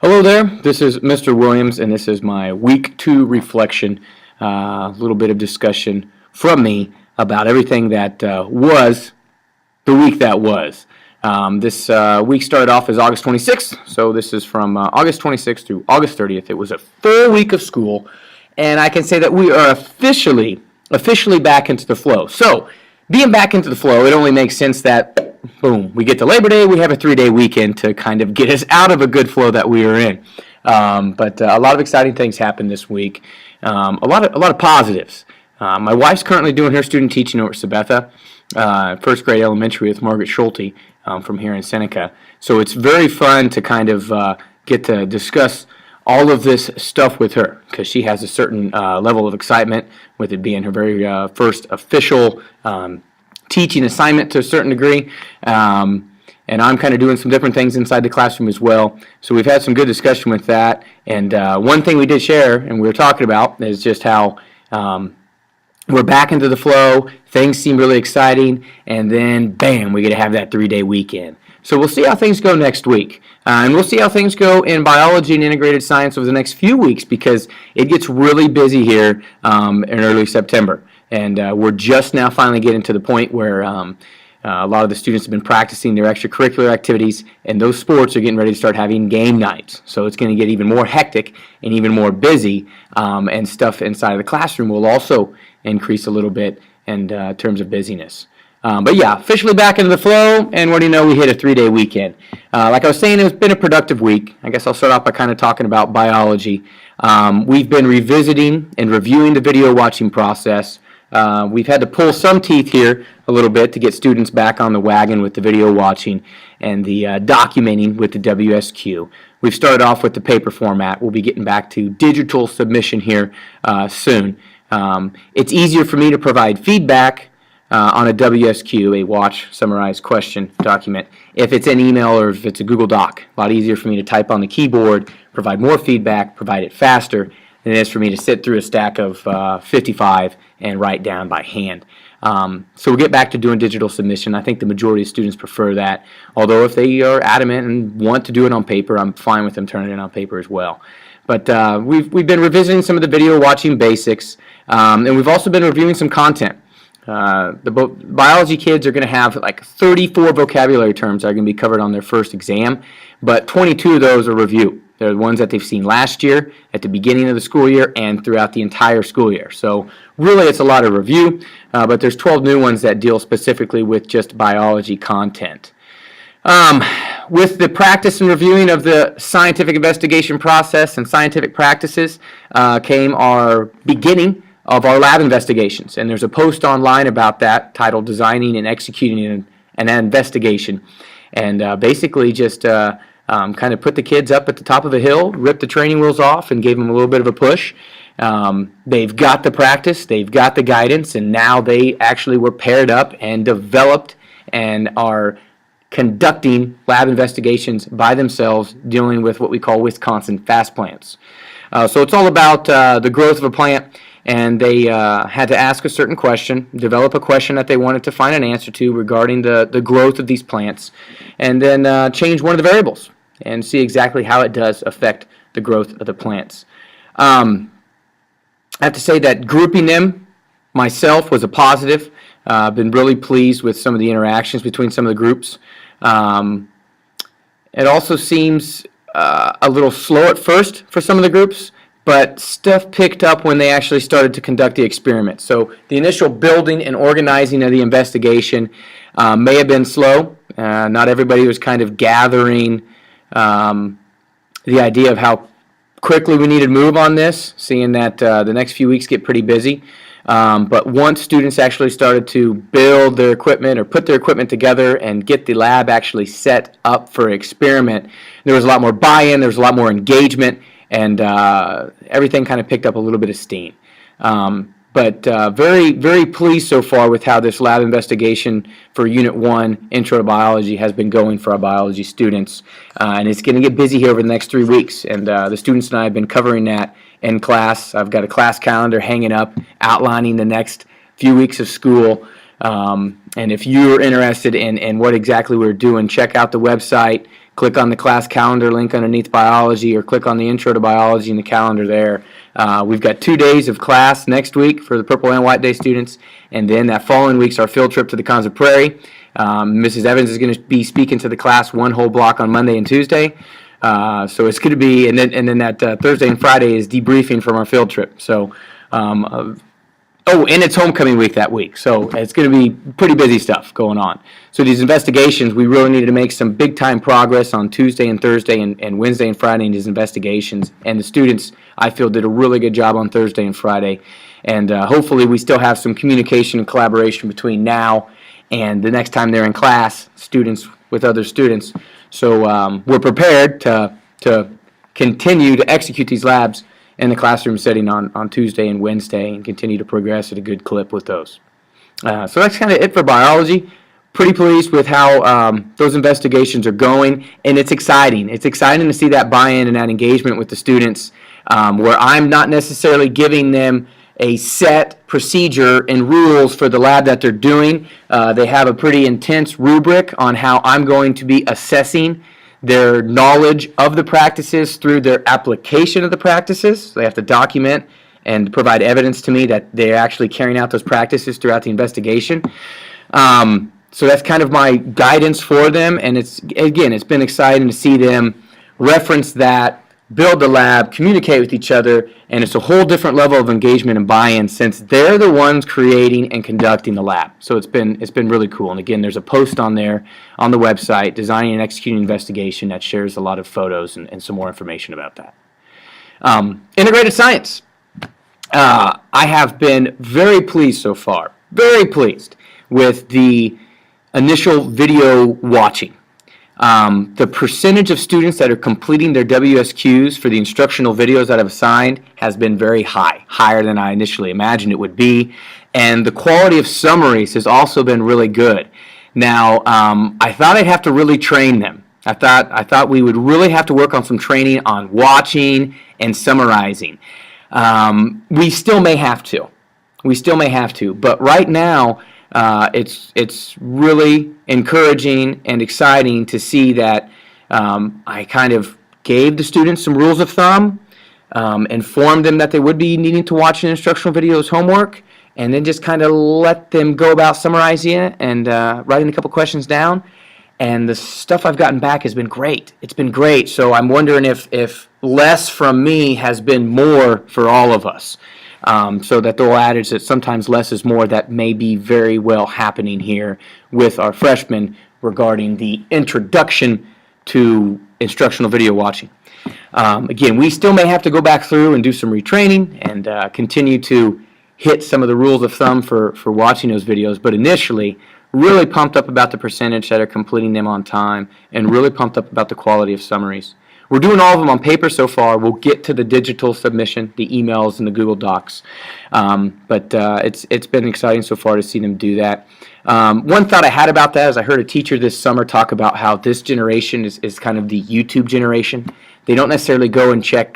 Hello there, this is Mr. Williams, and this is my Week 2 reflection, a little bit of discussion from me about everything that was the week that was. This week started off as August 26th, so this is from August 26th through August 30th. It was a full week of school, and I can say that we are officially back into the flow. So, being back into the flow, it only makes sense that boom, we get to Labor Day, we have a 3-day weekend to kind of get us out of a good flow that we are in. But a lot of exciting things happened this week. A lot of positives. My wife's currently doing her student teaching over at Sabetha, first grade elementary with Margaret Schulte from here in Seneca. So it's very fun to kind of get to discuss all of this stuff with her because she has a certain level of excitement with it being her very first official teaching assignment to a certain degree, and I'm kind of doing some different things inside the classroom as well. So we've had some good discussion with that, and one thing we did share and we were talking about is just how we're back into the flow, things seem really exciting, and then bam, we get to have that 3-day weekend. So we'll see how things go next week, and we'll see how things go in biology and integrated science over the next few weeks because it gets really busy here in early September. And we're just now finally getting to the point where a lot of the students have been practicing their extracurricular activities, and those sports are getting ready to start having game nights. So it's going to get even more hectic and even more busy, and stuff inside of the classroom will also increase a little bit in terms of busyness. But yeah, officially back into the flow, and what do you know, we hit a 3-day weekend. Like I was saying, it's been a productive week. I guess I'll start off by kind of talking about biology. We've been revisiting and reviewing the video watching process. We've had to pull some teeth here a little bit to get students back on the wagon with the video watching and the documenting with the WSQ. We've started off with the paper format. We'll be getting back to digital submission here soon. It's easier for me to provide feedback on a WSQ, a watch, summarize, question document, if it's an email or if it's a Google Doc. A lot easier for me to type on the keyboard, provide more feedback, provide it faster than it is for me to sit through a stack of 55 and write down by hand. So we'll get back to doing digital submission. I think the majority of students prefer that, although if they are adamant and want to do it on paper, I'm fine with them turning it on paper as well. But we've been revisiting some of the video watching basics, and we've also been reviewing some content. The biology kids are going to have like 34 vocabulary terms that are going to be covered on their first exam, but 22 of those are review. They're the ones that they've seen last year, at the beginning of the school year, and throughout the entire school year. So really it's a lot of review, but there's 12 new ones that deal specifically with just biology content. With the practice and reviewing of the scientific investigation process and scientific practices came our beginning of our lab investigations. And there's a post online about that titled Designing and Executing an Investigation. And basically just kind of put the kids up at the top of a hill, ripped the training wheels off, and gave them a little bit of a push. They've got the practice, they've got the guidance, and now they actually were paired up and developed and are conducting lab investigations by themselves, dealing with what we call Wisconsin fast plants. So it's all about the growth of a plant, and they had to ask a certain question, develop a question that they wanted to find an answer to regarding the growth of these plants, and then change one of the variables and see exactly how it does affect the growth of the plants. I have to say that grouping them myself was a positive. I've been really pleased with some of the interactions between some of the groups. It also seems a little slow at first for some of the groups, but stuff picked up when they actually started to conduct the experiment. So the initial building and organizing of the investigation may have been slow. Not everybody was kind of gathering the idea of how quickly we needed to move on this, seeing that the next few weeks get pretty busy. But once students actually started to build their equipment or put their equipment together and get the lab actually set up for experiment, there was a lot more buy-in, there was a lot more engagement, and everything kind of picked up a little bit of steam. But very, very pleased so far with how this lab investigation for Unit 1, Intro to Biology, has been going for our biology students. And it's going to get busy here over the next 3 weeks. And the students and I have been covering that in class. I've got a class calendar hanging up outlining the next few weeks of school. And if you're interested in what exactly we're doing, check out the website, click on the class calendar link underneath biology, or click on the intro to biology in the calendar there. We've got 2 days of class next week for the Purple and White Day students, and then that following week's our field trip to the Konza Prairie. Mrs. Evans is going to be speaking to the class one whole block on Monday and Tuesday. So it's going to be, and then that Thursday and Friday is debriefing from our field trip. So, and it's homecoming week that week. So it's going to be pretty busy stuff going on. So these investigations, we really needed to make some big time progress on Tuesday and Thursday and Wednesday and Friday in these investigations. And the students, I feel, did a really good job on Thursday and Friday. And hopefully we still have some communication and collaboration between now and the next time they're in class, students with other students. So we're prepared to continue to execute these labs in the classroom setting on Tuesday and Wednesday and continue to progress at a good clip with those. So that's kind of it for biology. Pretty pleased with how those investigations are going, and it's exciting. It's exciting to see that buy-in and that engagement with the students, where I'm not necessarily giving them a set procedure and rules for the lab that they're doing. They have a pretty intense rubric on how I'm going to be assessing their knowledge of the practices through their application of the practices. They have to document and provide evidence to me that they're actually carrying out those practices throughout the investigation. So that's kind of my guidance for them, and it's been exciting to see them reference that, build the lab, communicate with each other, and it's a whole different level of engagement and buy-in since they're the ones creating and conducting the lab. So it's been really cool. And again, there's a post on there on the website, Designing and Executing Investigation, that shares a lot of photos and some more information about that. Integrated science. I have been very pleased so far, very pleased with the initial video watching. The percentage of students that are completing their WSQs for the instructional videos that I've assigned has been very high, higher than I initially imagined it would be, and the quality of summaries has also been really good. Now, I thought I'd have to really train them. I thought we would really have to work on some training on watching and summarizing. We still may have to. But right now, it's really encouraging and exciting to see that I kind of gave the students some rules of thumb, informed them that they would be needing to watch an instructional video as homework, and then just kind of let them go about summarizing it and writing a couple questions down. And the stuff I've gotten back has been great. It's been great. So I'm wondering if less from me has been more for all of us. So that the old adage that sometimes less is more, that may be very well happening here with our freshmen regarding the introduction to instructional video watching. Again, we still may have to go back through and do some retraining and continue to hit some of the rules of thumb for watching those videos, but initially really pumped up about the percentage that are completing them on time and really pumped up about the quality of summaries. We're doing all of them on paper so far. We'll get to the digital submission, the emails, and the Google Docs. But it's been exciting so far to see them do that. One thought I had about that is I heard a teacher this summer talk about how this generation is kind of the YouTube generation. They don't necessarily go and check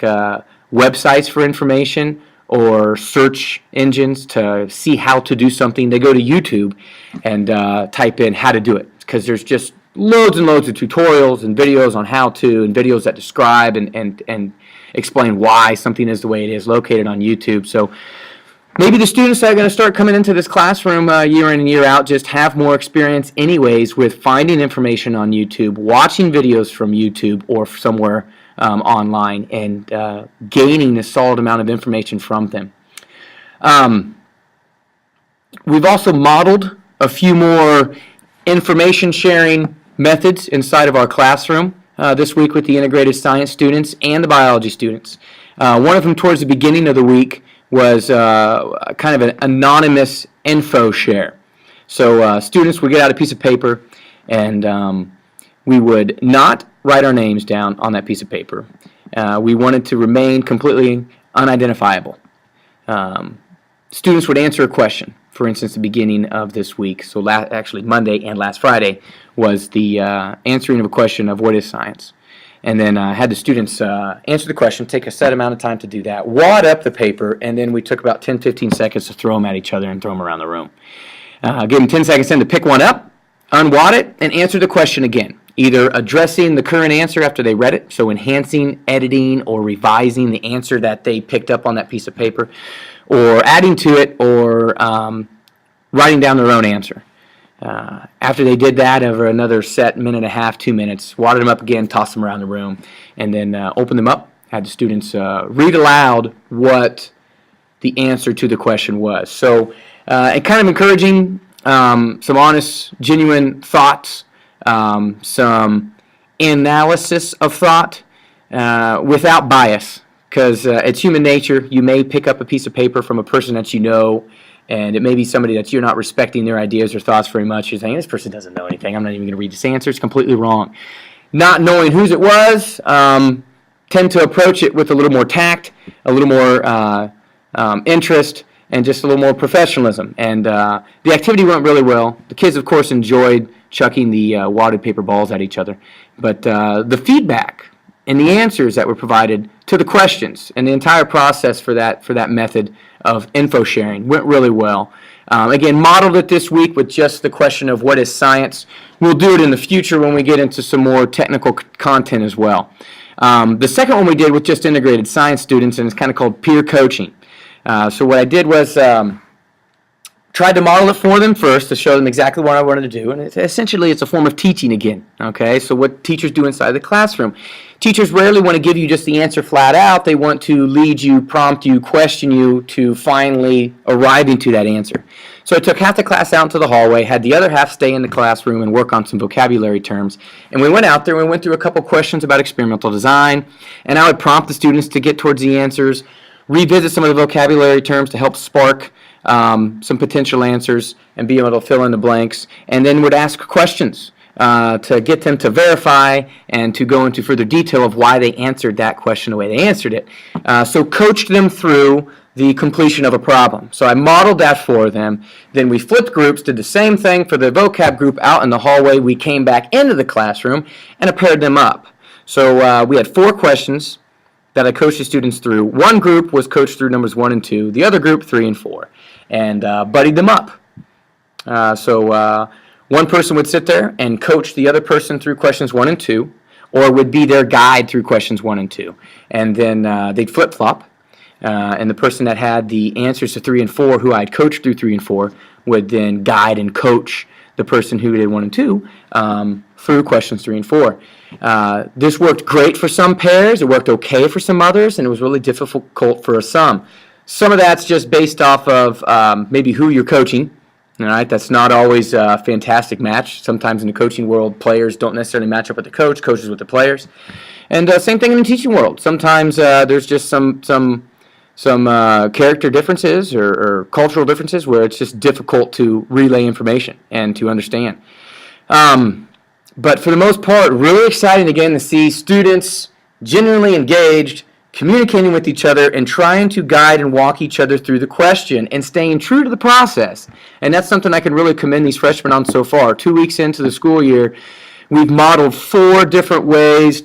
websites for information or search engines to see how to do something. They go to YouTube and type in how to do it, because there's just loads and loads of tutorials and videos on how to, and videos that describe and explain why something is the way it is, located on YouTube. So maybe the students that are going to start coming into this classroom year in and year out just have more experience anyways with finding information on YouTube, watching videos from YouTube or somewhere online, and gaining a solid amount of information from them. We've also modeled a few more information sharing methods inside of our classroom this week with the integrated science students and the biology students. One of them towards the beginning of the week was kind of an anonymous info share. So students would get out a piece of paper, and we would not write our names down on that piece of paper. We wanted to remain completely unidentifiable. Students would answer a question. For instance, the beginning of this week, so actually Monday and last Friday, was the answering of a question of what is science. And then had the students answer the question, take a set amount of time to do that, wad up the paper, and then we took about 10-15 seconds to throw them at each other and throw them around the room. Give them 10 seconds then to pick one up, unwad it, and answer the question again. either addressing the current answer after they read it, so enhancing, editing, or revising the answer that they picked up on that piece of paper, or adding to it, or writing down their own answer. After they did that, over another set minute and a half, 2 minutes, watered them up again, tossed them around the room, and then opened them up, had the students read aloud what the answer to the question was. So, and kind of encouraging some honest, genuine thoughts, some analysis of thought without bias, because it's human nature. You may pick up a piece of paper from a person that you know, and it may be somebody that you're not respecting their ideas or thoughts very much. You're saying, this person doesn't know anything. I'm not even going to read this answer. It's completely wrong. Not knowing whose it was, tend to approach it with a little more tact, a little more interest, and just a little more professionalism. And the activity went really well. The kids, of course, enjoyed chucking the wadded paper balls at each other. But the feedback and the answers that were provided to the questions and the entire process for that method of info sharing went really well. Again, modeled it this week with just the question of what is science. We'll do it in the future when we get into some more technical content as well. The second one we did with just integrated science students, and it's kind of called peer coaching. So what I did was tried to model it for them first to show them exactly what I wanted to do, and essentially it's a form of teaching again. Okay, so what teachers do inside the classroom. Teachers rarely want to give you just the answer flat out. They want to lead you, prompt you, question you to finally arriving to that answer. So I took half the class out into the hallway, had the other half stay in the classroom and work on some vocabulary terms. And we went out there and we went through a couple questions about experimental design, and I would prompt the students to get towards the answers, revisit some of the vocabulary terms to help spark some potential answers and be able to fill in the blanks, and then would ask questions to get them to verify and to go into further detail of why they answered that question the way they answered it. So coached them through the completion of a problem. So I modeled that for them. Then we flipped groups, did the same thing for the vocab group out in the hallway. We came back into the classroom and I paired them up. So we had 4 questions that I coached the students through. One group was coached through numbers 1 and 2, the other group 3 and 4, and buddied them up. So one person would sit there and coach the other person through questions 1 and 2, or would be their guide through questions 1 and 2. And then they'd flip-flop, and the person that had the answers to 3 and 4, who I'd coached through 3 and 4, would then guide and coach the person who did 1 and 2 through questions 3 and 4. This worked great for some pairs, it worked okay for some others, and it was really difficult for some. Some of that's just based off of maybe who you're coaching. All right, that's not always a fantastic match. Sometimes in the coaching world, players don't necessarily match up with the coach, coaches with the players. And same thing in the teaching world. Sometimes there's just some character differences or cultural differences where it's just difficult to relay information and to understand. But for the most part, really exciting again to see students genuinely engaged, communicating with each other, and trying to guide and walk each other through the question and staying true to the process. And that's something I can really commend these freshmen on so far. 2 weeks into the school year, we've modeled 4 different ways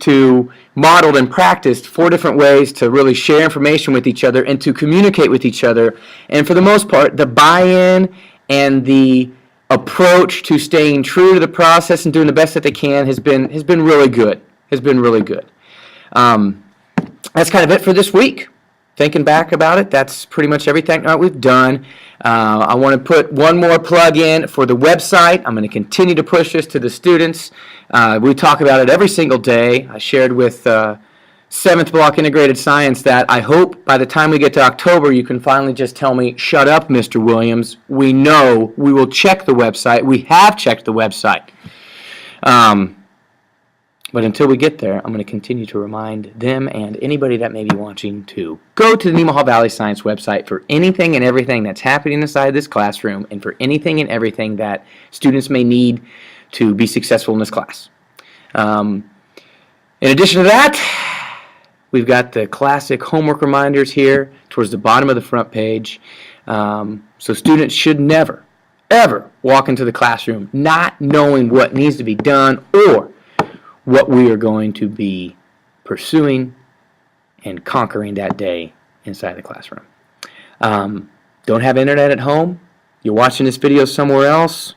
modeled and practiced 4 different ways to really share information with each other and to communicate with each other. And for the most part, the buy-in and the approach to staying true to the process and doing the best that they can has been really good. That's kind of it for this week. Thinking back about it, that's pretty much everything we've done. I want to put one more plug in for the website. I'm going to continue to push this to the students. We talk about it every single day. I shared with 7th Block Integrated Science that I hope by the time we get to October you can finally just tell me, shut up, Mr. Williams. We know. We will check the website. We have checked the website. But until we get there, I'm going to continue to remind them and anybody that may be watching to go to the Nemaha Valley Science website for anything and everything that's happening inside this classroom and for anything and everything that students may need to be successful in this class. In addition to that, we've got the classic homework reminders here towards the bottom of the front page. So students should never, ever walk into the classroom not knowing what needs to be done or what we are going to be pursuing and conquering that day inside the classroom. Don't have internet at home? You're watching this video somewhere else?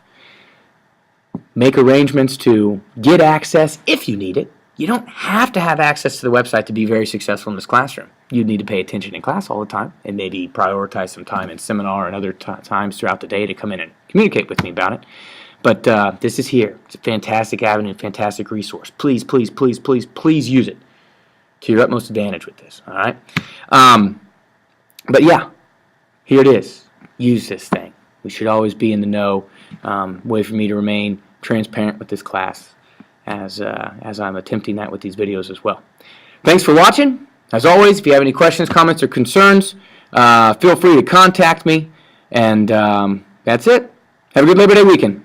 make arrangements to get access if you need it. You don't have to have access to the website to be very successful in this classroom. You need to pay attention in class all the time and maybe prioritize some time in seminar and other times throughout the day to come in and communicate with me about it. But this is here. It's a fantastic avenue, fantastic resource. Please, please, please, please, please use it to your utmost advantage with this, all right? But yeah, here it is. Use this thing. We should always be in the know. Way for me to remain transparent with this class as I'm attempting that with these videos as well. Thanks for watching. As always, if you have any questions, comments, or concerns, feel free to contact me. And that's it. Have a good Labor Day weekend.